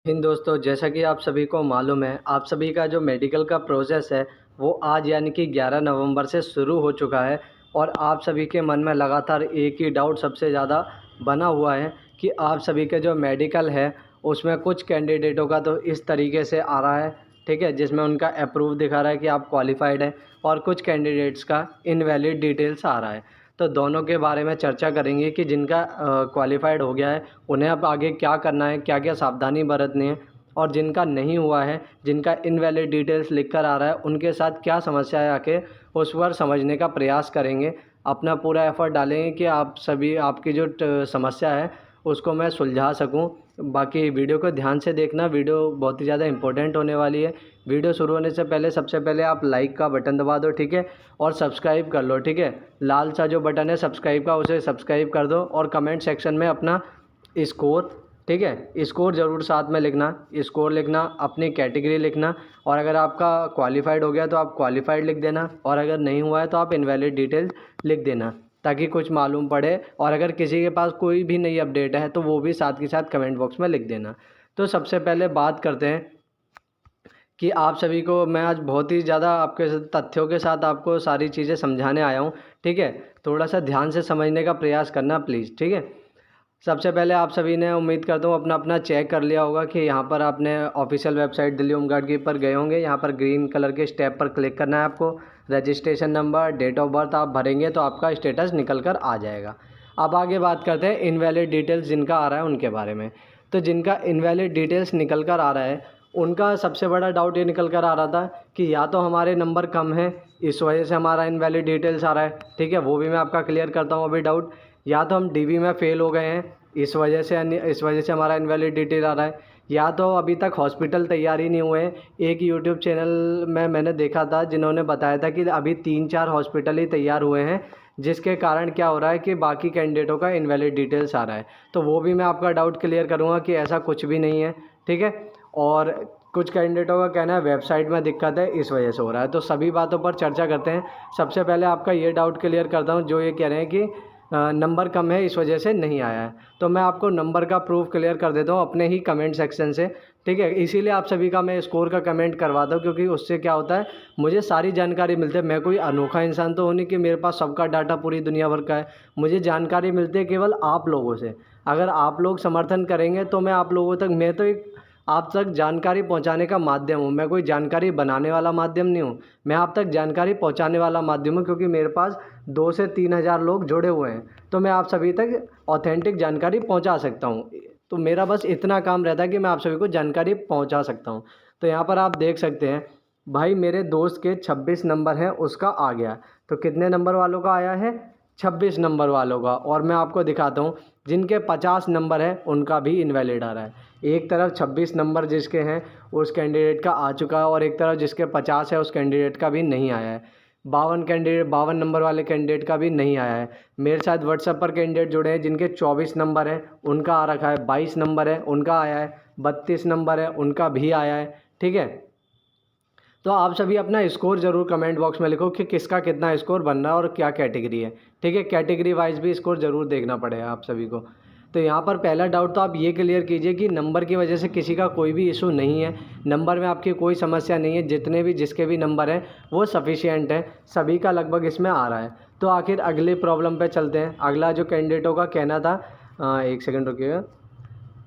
इन दोस्तों, जैसा कि आप सभी को मालूम है, आप सभी का जो मेडिकल का प्रोसेस है, वो आज यानी कि 11 नवंबर से शुरू हो चुका है। और आप सभी के मन में लगातार एक ही डाउट सबसे ज़्यादा बना हुआ है कि आप सभी के जो मेडिकल है, उसमें कुछ कैंडिडेटों का तो इस तरीके से आ रहा है, ठीक है? जिसमें उनका अप्रूव दिखा रहा है कि आप क्वालिफ़ाइड हैं, और कुछ कैंडिडेट्स का इनवैलिड डिटेल्स आ रहा है। तो दोनों के बारे में चर्चा करेंगे कि जिनका क्वालिफ़ाइड हो गया है, उन्हें अब आगे क्या करना है, क्या-क्या सावधानी बरतनी है, और जिनका नहीं हुआ है, जिनका इनवैलिड डिटेल्स लिख कर आ रहा है, उनके साथ क्या समस्या है आखिर, उस पर समझने का प्रयास करेंगे। अपना पूरा एफ़र्ट डालेंगे कि आप सभी आपकी जो समस्या है, उसको मैं सुलझा सकूँ। बाकी वीडियो को ध्यान से देखना, वीडियो बहुत ही ज़्यादा इम्पोर्टेंट होने वाली है। वीडियो शुरू होने से पहले सबसे पहले आप लाइक का बटन दबा दो, ठीक है? और सब्सक्राइब कर लो, ठीक है? लाल सा जो बटन है सब्सक्राइब का, उसे सब्सक्राइब कर दो, और कमेंट सेक्शन में अपना स्कोर, ठीक है, स्कोर ज़रूर साथ में लिखना। स्कोर लिखना, अपनी कैटेगरी लिखना, और अगर आपका क्वालिफ़ाइड हो गया तो आप क्वालिफ़ाइड लिख देना, और अगर नहीं हुआ है तो आप इनवैलिड डिटेल्स लिख देना, ताकि कुछ मालूम पड़े। और अगर किसी के पास कोई भी नई अपडेट है तो वो भी साथ के साथ कमेंट बॉक्स में लिख देना। तो सबसे पहले बात करते हैं कि आप सभी को मैं आज बहुत ही ज़्यादा आपके तथ्यों के साथ आपको सारी चीज़ें समझाने आया हूँ, ठीक है? थोड़ा-सा ध्यान से समझने का प्रयास करना प्लीज़, ठीक है? सबसे पहले आप सभी ने, उम्मीद करता हूँ, अपना चेक कर लिया होगा कि यहाँ पर आपने ऑफिशियल वेबसाइट दिल्ली होमगार्ड की पर गए होंगे। यहाँ पर ग्रीन कलर के स्टेप पर क्लिक करना है आपको। Registration number, date of birth आप भरेंगे तो आपका स्टेटस निकल कर आ जाएगा। अब आगे बात करते हैं इनवैलिड डिटेल्स जिनका आ रहा है उनके बारे में। तो जिनका इनवैलिड डिटेल्स निकल कर आ रहा है, उनका सबसे बड़ा डाउट ये निकल कर आ रहा था कि या तो हमारे नंबर कम हैं, इस वजह से हमारा इनवैलिड डिटेल्स आ रहा है, ठीक है? वो भी मैं आपका क्लियर करता हूँ अभी डाउट। या तो हम डीवी में फ़ेल हो गए हैं, इस वजह से हमारा इनवैलिड डिटेल आ रहा है। या तो अभी तक हॉस्पिटल तैयार ही नहीं हुए हैं। एक यूट्यूब चैनल में मैंने देखा था जिन्होंने बताया था कि अभी 3-4 हॉस्पिटल ही तैयार हुए हैं, जिसके कारण क्या हो रहा है कि बाकी कैंडिडेटों का इनवैलिड डिटेल्स आ रहा है। तो वो भी मैं आपका डाउट क्लियर करूँगा कि ऐसा कुछ भी नहीं है, ठीक है? और कुछ कैंडिडेटों का कहना है वेबसाइट में दिक्कत है, इस वजह से हो रहा है। तो सभी बातों पर चर्चा करते हैं। सबसे पहले आपका ये डाउट क्लियर करता हूँ जो ये कह रहे हैं कि नंबर कम है, इस वजह से नहीं आया है। तो मैं आपको नंबर का प्रूफ़ क्लियर कर देता हूँ अपने ही कमेंट सेक्शन से, ठीक है? इसीलिए आप सभी का मैं स्कोर का कमेंट करवाता हूँ, क्योंकि उससे क्या होता है, मुझे सारी जानकारी मिलती है। मैं कोई अनोखा इंसान तो हूँ नहीं कि मेरे पास सबका डाटा पूरी दुनिया भर का है। मुझे जानकारी मिलती है केवल आप लोगों से। अगर आप लोग समर्थन करेंगे तो मैं आप लोगों तक, मैं तो एक आप तक जानकारी पहुंचाने का माध्यम हूं। मैं कोई जानकारी बनाने वाला माध्यम नहीं हूं। मैं आप तक जानकारी पहुंचाने वाला माध्यम हूं, क्योंकि मेरे पास 2 से 3 हज़ार लोग जुड़े हुए हैं। तो मैं आप सभी तक ऑथेंटिक जानकारी पहुंचा सकता हूं। तो मेरा बस इतना काम रहता है कि मैं आप सभी को जानकारी पहुंचा सकता हूं। तो यहाँ पर आप देख सकते हैं, भाई मेरे दोस्त के 26 नंबर हैं, उसका आ गया। तो कितने नंबर वालों का आया है? 26 नंबर वालों का। और मैं आपको दिखाता हूँ, जिनके 50 नंबर हैं उनका भी इनवैलिड आ रहा है। एक तरफ 26 नंबर जिसके हैं उस कैंडिडेट का आ चुका है, और एक तरफ जिसके 50 है उस कैंडिडेट का भी नहीं आया है। 52 नंबर वाले कैंडिडेट का भी नहीं आया है। मेरे साथ व्हाट्सएप पर कैंडिडेट जुड़े हैं जिनके 24 नंबर हैं, उनका आ रखा है। 22 नंबर है, उनका आया है। 32 नंबर है, उनका भी आया है, ठीक है? तो आप सभी अपना स्कोर ज़रूर कमेंट बॉक्स में लिखो कि किसका कितना स्कोर बन रहा है और क्या कैटेगरी है, ठीक है? कैटेगरी वाइज भी स्कोर ज़रूर देखना पड़ेगा आप सभी को। तो यहाँ पर पहला डाउट तो आप ये क्लियर कीजिए कि नंबर की वजह से किसी का कोई भी इशू नहीं है। नंबर में आपकी कोई समस्या नहीं है। जितने भी जिसके भी नंबर हैं वो सफिशिएंट हैं, सभी का लगभग इसमें आ रहा है। तो आखिर अगले प्रॉब्लम पे चलते हैं। अगला जो कैंडिडेटों का कहना था, एक सेकंड रुकिएगा।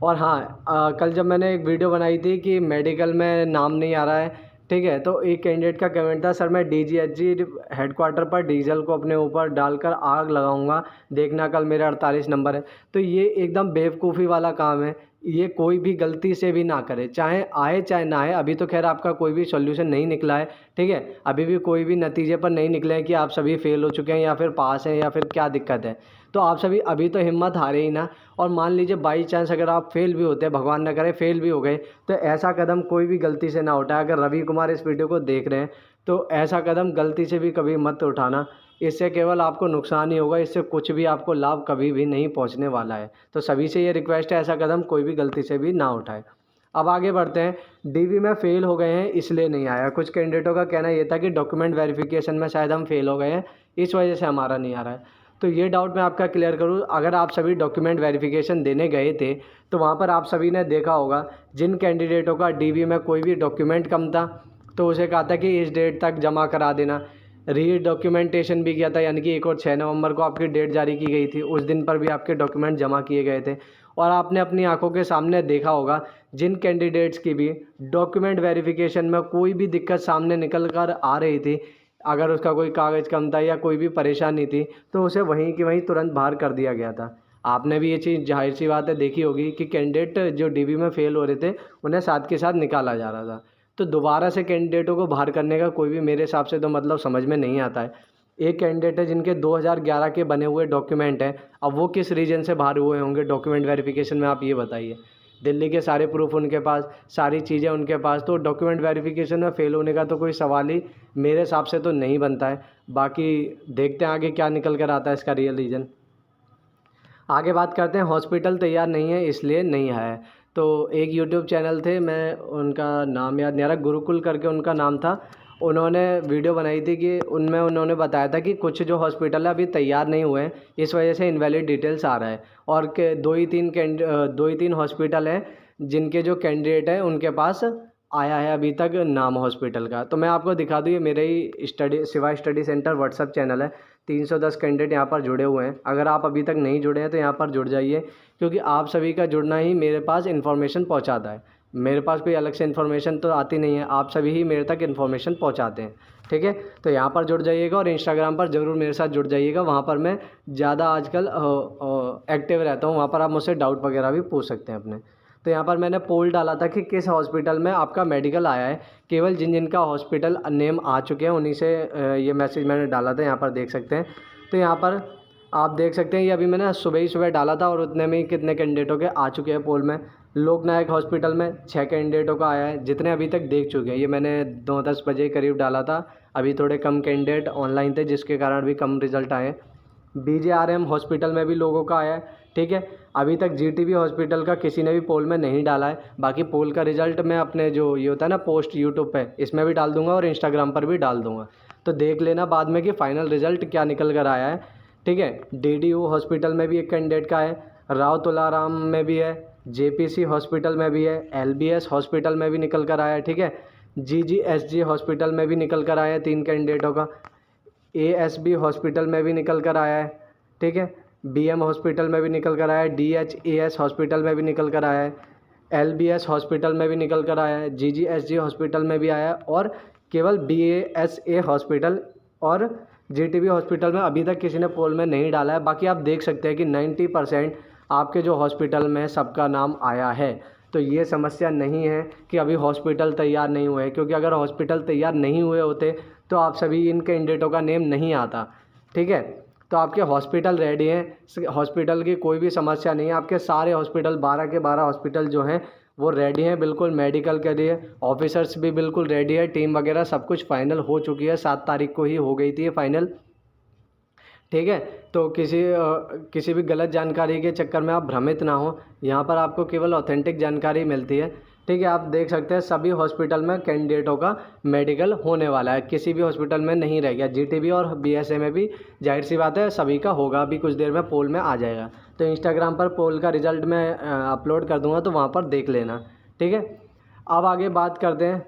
और हाँ, कल जब मैंने एक वीडियो बनाई थी कि मेडिकल में नाम नहीं आ रहा है, ठीक है? तो एक कैंडिडेट का कमेंट था, सर मैं डीजीएचजी हेडक्वार्टर पर डीजल को अपने ऊपर डालकर आग लगाऊंगा, देखना कल मेरे 48 नंबर है। तो ये एकदम बेवकूफ़ी वाला काम है। ये कोई भी गलती से भी ना करे, चाहे आए चाहे ना आए। अभी तो खैर आपका कोई भी सॉल्यूशन नहीं निकला है, ठीक है? अभी भी कोई भी नतीजे पर नहीं निकले हैं कि आप सभी फेल हो चुके हैं या फिर पास हैं या फिर क्या दिक्कत है। तो आप सभी अभी तो हिम्मत हारे ही ना। और मान लीजिए बाई चांस अगर आप फेल भी होते हैं, भगवान ना करे फेल भी हो गए, तो ऐसा कदम कोई भी गलती से ना उठाए। अगर रवि कुमार इस वीडियो को देख रहे हैं तो ऐसा कदम गलती से भी कभी मत उठाना। इससे केवल आपको नुकसान ही होगा, इससे कुछ भी आपको लाभ कभी भी नहीं पहुंचने वाला है। तो सभी से ये रिक्वेस्ट है, ऐसा कदम कोई भी गलती से भी ना उठाए। अब आगे बढ़ते हैं। डीवी में फ़ेल हो गए हैं इसलिए नहीं आया। कुछ कैंडिडेटों का कहना ये था कि डॉक्यूमेंट वेरिफिकेशन में शायद हम फेल हो गए हैं, इस वजह से हमारा नहीं आ रहा है। तो ये डाउट मैं आपका क्लियर करूँ, अगर आप सभी डॉक्यूमेंट वेरिफिकेशन देने गए थे तो वहाँ पर आप सभी ने देखा होगा जिन कैंडिडेटों का डीवी में कोई भी डॉक्यूमेंट कम था तो उसे कहा था कि इस डेट तक जमा करा देना। री डॉक्यूमेंटेशन भी किया था, यानी कि एक और 6 नवंबर को आपकी डेट जारी की गई थी, उस दिन पर भी आपके डॉक्यूमेंट जमा किए गए थे। और आपने अपनी आंखों के सामने देखा होगा जिन कैंडिडेट्स की भी डॉक्यूमेंट वेरिफिकेशन में कोई भी दिक्कत सामने निकल कर आ रही थी, अगर उसका कोई कागज़ कम था या कोई भी परेशानी थी तो उसे वहीं की वहीं तुरंत बाहर कर दिया गया था। आपने भी ये चीज़ ज़ाहिर सी बात है देखी होगी कि कैंडिडेट जो डीवी में फ़ेल हो रहे थे उन्हें साथ के साथ निकाला जा रहा था। तो दोबारा से कैंडिडेटों को बाहर करने का कोई भी मेरे हिसाब से तो मतलब समझ में नहीं आता है। एक कैंडिडेट है जिनके 2011 के बने हुए डॉक्यूमेंट हैं, अब वो किस रीज़न से बाहर हुए होंगे डॉक्यूमेंट वेरिफिकेशन में, आप ये बताइए। दिल्ली के सारे प्रूफ उनके पास, सारी चीज़ें उनके पास, तो डॉक्यूमेंट वेरिफिकेशन में फ़ेल होने का तो कोई सवाल ही मेरे हिसाब से तो नहीं बनता है। बाकी देखते हैं आगे क्या निकल कर आता है इसका रियल रीज़न। आगे बात करते हैं, हॉस्पिटल तैयार नहीं है इसलिए नहीं आया है। तो एक यूट्यूब चैनल थे, मैं उनका नाम याद नहीं आ रहा, गुरुकुल करके उनका नाम था। उन्होंने वीडियो बनाई थी कि उनमें उन्होंने बताया था कि कुछ जो हॉस्पिटल है अभी तैयार नहीं हुए हैं, इस वजह से इनवैलिड डिटेल्स आ रहा है। और के 2 ही 3 हॉस्पिटल हैं जिनके जो कैंडिडेट हैं उनके पास आया है अभी तक नाम हॉस्पिटल का। तो मैं आपको दिखा दूँ, ये मेरे ही Shiva study centre WhatsApp channel है, 310 कैंडिडेट यहाँ पर जुड़े हुए हैं। अगर आप अभी तक नहीं जुड़े हैं तो यहाँ पर जुड़ जाइए, क्योंकि आप सभी का जुड़ना ही मेरे पास इन्फॉर्मेशन पहुँचाता है। मेरे पास कोई अलग से इन्फॉर्मेशन तो आती नहीं है, आप सभी ही मेरे तक इन्फॉर्मेशन पहुँचाते हैं, ठीक है। तो यहाँ पर जुड़ जाइएगा और इंस्टाग्राम पर ज़रूर मेरे साथ जुड़ जाइएगा, वहाँ पर मैं ज़्यादा आजकल एक्टिव रहता हूँ, वहाँ पर आप मुझसे डाउट वगैरह भी पूछ सकते हैं अपने। तो यहाँ पर मैंने पोल डाला था कि किस हॉस्पिटल में आपका मेडिकल आया है, केवल जिन जिनका हॉस्पिटल नेम आ चुके हैं उन्हीं से ये मैसेज मैंने डाला था, यहाँ पर देख सकते हैं। तो यहाँ पर आप देख सकते हैं, ये अभी मैंने सुबह ही सुबह डाला था और उतने में ही कितने कैंडिडेटों के आ चुके हैं पोल में। लोकनायक हॉस्पिटल में 6 कैंडिडेटों का आया है, जितने अभी तक देख चुके हैं। ये मैंने 9-10 बजे करीब डाला था, अभी थोड़े कम कैंडिडेट ऑनलाइन थे जिसके कारण भी कम रिज़ल्ट आए। BJRM हॉस्पिटल में भी लोगों का आया है, ठीक है। अभी तक GTB हॉस्पिटल का किसी ने भी पोल में नहीं डाला है। बाकी पोल का रिज़ल्ट मैं अपने जो ये होता है ना पोस्ट यूट्यूब पे, इसमें भी डाल दूंगा और इंस्टाग्राम पर भी डाल दूंगा, तो देख लेना बाद में कि फ़ाइनल रिज़ल्ट क्या निकल कर आया है, ठीक है। DDU हॉस्पिटल में भी एक कैंडिडेट का है, राव तुलाराम में भी है, JPC हॉस्पिटल में भी है, LBS हॉस्पिटल में भी निकल कर आया है, ठीक है। GGSG हॉस्पिटल में भी निकल कर आया है 3 कैंडिडेटों का, ASB हॉस्पिटल में भी निकल कर आया है, ठीक है। BM हॉस्पिटल में भी निकल कर आया है, DHAS हॉस्पिटल में भी निकल कर आया है, LBS हॉस्पिटल में भी निकल कर आया है, GGSG हॉस्पिटल में भी आया है, और केवल BASA हॉस्पिटल और GTB हॉस्पिटल में अभी तक किसी ने पोल में नहीं डाला है। बाकी आप देख सकते हैं कि 90% आपके जो हॉस्पिटल में सबका नाम आया है। तो ये समस्या नहीं है कि अभी हॉस्पिटल तैयार नहीं हुए, क्योंकि अगर हॉस्पिटल तैयार नहीं हुए होते तो आप सभी इन कैंडिडेटों का नेम नहीं आता, ठीक है। तो आपके हॉस्पिटल रेडी हैं, हॉस्पिटल की कोई भी समस्या नहीं है, आपके सारे हॉस्पिटल 12 के 12 हॉस्पिटल जो हैं वो रेडी हैं बिल्कुल मेडिकल के लिए। ऑफिसर्स भी बिल्कुल रेडी है, टीम वगैरह सब कुछ फाइनल हो चुकी है, 7 तारीख को ही हो गई थी ये फाइनल, ठीक है। तो किसी भी गलत जानकारी के चक्कर में आप भ्रमित ना हो, यहाँ पर आपको केवल ऑथेंटिक जानकारी मिलती है, ठीक है। आप देख सकते हैं सभी हॉस्पिटल में कैंडिडेटों का मेडिकल होने वाला है, किसी भी हॉस्पिटल में नहीं रह गया। GTB और BSA में भी जाहिर सी बात है सभी का होगा, अभी कुछ देर में पोल में आ जाएगा। तो इंस्टाग्राम पर पोल का रिज़ल्ट मैं अपलोड कर दूँगा, तो वहाँ पर देख लेना, ठीक है। अब आगे बात करते हैं,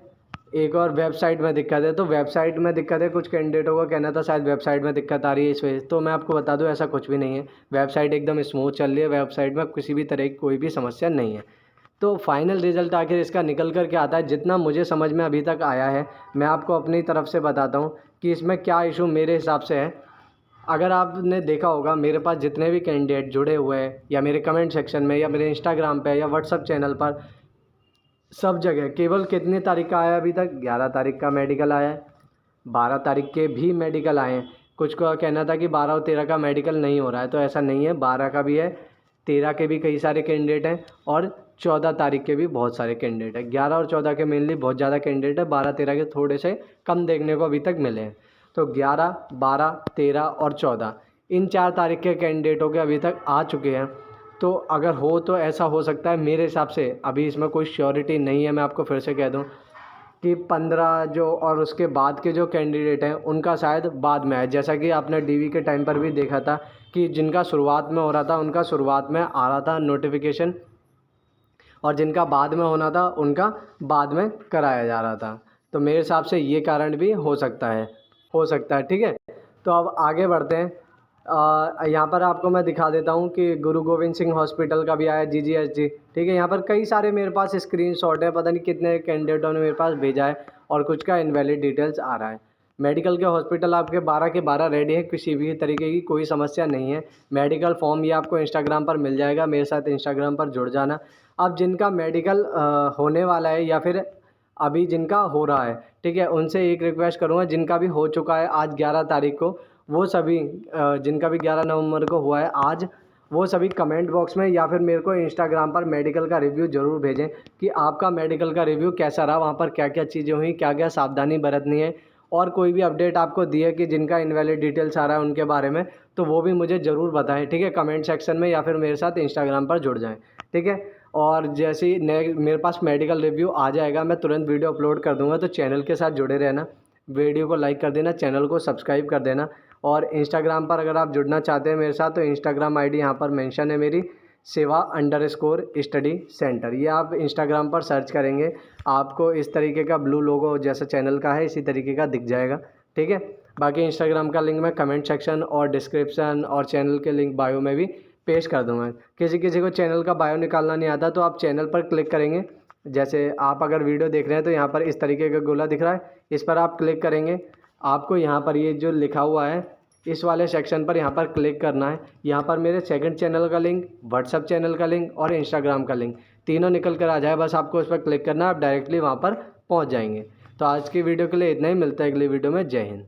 एक और वेबसाइट में दिक्कत है। तो वेबसाइट में दिक्कत है, कुछ कैंडिडेटों का कहना था शायद वेबसाइट में दिक्कत आ रही है इस वजह से। तो मैं आपको बता दूं ऐसा कुछ भी नहीं है, वेबसाइट एकदम स्मूथ चल रही है, वेबसाइट में किसी भी तरह की कोई भी समस्या नहीं है। तो फाइनल रिज़ल्ट आखिर इसका निकल कर के आता है, जितना मुझे समझ में अभी तक आया है मैं आपको अपनी तरफ से बताता हूँ कि इसमें क्या इशू मेरे हिसाब से है। अगर आपने देखा होगा मेरे पास जितने भी कैंडिडेट जुड़े हुए हैं, या मेरे कमेंट सेक्शन में, या मेरे इंस्टाग्राम पे, या व्हाट्सअप चैनल पर, सब जगह केवल कितनी तारीख का आया अभी तक, 11 तारीख का मेडिकल आया है, 12 तारीख के भी मेडिकल आए हैं। कुछ का कहना था कि 12 और 13 का मेडिकल नहीं हो रहा है, तो ऐसा नहीं है, 12 का भी है, 13 के भी कई सारे कैंडिडेट हैं, और 14 तारीख के भी बहुत सारे कैंडिडेट हैं। 11 और 14 के मेनली बहुत ज़्यादा कैंडिडेट है, 12-13 के थोड़े से कम देखने को अभी तक मिले हैं। तो 11, 12, 13 और 14 इन 4 तारीख के कैंडिडेटों के अभी तक आ चुके हैं। तो अगर हो तो ऐसा हो सकता है, मेरे हिसाब से अभी इसमें कोई श्योरिटी नहीं है, मैं आपको फिर से कह दूं, कि 15 जो और उसके बाद के जो कैंडिडेट हैं उनका शायद बाद में आए। जैसा कि आपने डीवी के टाइम पर भी देखा था कि जिनका शुरुआत में हो रहा था उनका शुरुआत में आ रहा था नोटिफिकेशन, और जिनका बाद में होना था उनका बाद में कराया जा रहा था। तो मेरे हिसाब से ये कारण भी हो सकता है, ठीक है। तो अब आगे बढ़ते हैं। यहाँ पर आपको मैं दिखा देता हूँ कि गुरु गोविंद सिंह हॉस्पिटल का भी आया GGHG, ठीक है। यहाँ पर कई सारे मेरे पास स्क्रीनशॉट है, पता नहीं कितने कैंडिडेटों ने मेरे पास भेजा है, और कुछ का इनवैलिड डिटेल्स आ रहा है। मेडिकल के हॉस्पिटल आपके 12 के 12 रेडी है, किसी भी तरीके की कोई समस्या नहीं है। मेडिकल फॉर्म ये आपको इंस्टाग्राम पर मिल जाएगा, मेरे साथ इंस्टाग्राम पर जुड़ जाना। अब जिनका मेडिकल होने वाला है या फिर अभी जिनका हो रहा है, ठीक है, उनसे एक रिक्वेस्ट करूँगा, जिनका भी हो चुका है आज 11 तारीख को, वो सभी जिनका भी 11 नवंबर को हुआ है आज, वो सभी कमेंट बॉक्स में या फिर मेरे को इंस्टाग्राम पर मेडिकल का रिव्यू ज़रूर भेजें कि आपका मेडिकल का रिव्यू कैसा रहा, वहाँ पर क्या क्या चीज़ें हुई, क्या क्या सावधानी बरतनी है, और कोई भी अपडेट आपको दी है कि जिनका इनवैलिड डिटेल्स आ रहा है उनके बारे में, तो वो भी मुझे ज़रूर बताएं, ठीक है, कमेंट सेक्शन में, या फिर मेरे साथ इंस्टाग्राम पर जुड़ जाएं, ठीक है। और जैसे ही मेरे पास मेडिकल रिव्यू आ जाएगा मैं तुरंत वीडियो अपलोड कर दूंगा। तो चैनल के साथ जुड़े रहना, वीडियो को लाइक कर देना, चैनल को सब्सक्राइब कर देना। और इंस्टाग्राम पर अगर आप जुड़ना चाहते हैं मेरे साथ तो इंस्टाग्राम आईडी यहाँ पर मेंशन है मेरी, सेवा_स्टडी सेंटर। ये आप इंस्टाग्राम पर सर्च करेंगे, आपको इस तरीके का ब्लू लोगो जैसा चैनल का है इसी तरीके का दिख जाएगा, ठीक है। बाकी इंस्टाग्राम का लिंक मैं कमेंट सेक्शन और डिस्क्रिप्शन और चैनल के लिंक बायो में भी पेश कर दूँगा। किसी किसी को चैनल का बायो निकालना नहीं आता तो आप चैनल पर क्लिक करेंगे, जैसे आप अगर वीडियो देख रहे हैं तो यहाँ पर इस तरीके का गोला दिख रहा है, इस पर आप क्लिक करेंगे, आपको यहाँ पर ये जो लिखा हुआ है इस वाले सेक्शन पर यहाँ पर क्लिक करना है। यहाँ पर मेरे सेकंड चैनल का लिंक, व्हाट्सअप चैनल का लिंक और इंस्टाग्राम का लिंक तीनों निकल कर आ जाए, बस आपको उस पर क्लिक करना है, आप डायरेक्टली वहाँ पर पहुँच जाएंगे। तो आज की वीडियो के लिए इतना ही, मिलता है अगली वीडियो में। जय हिंद।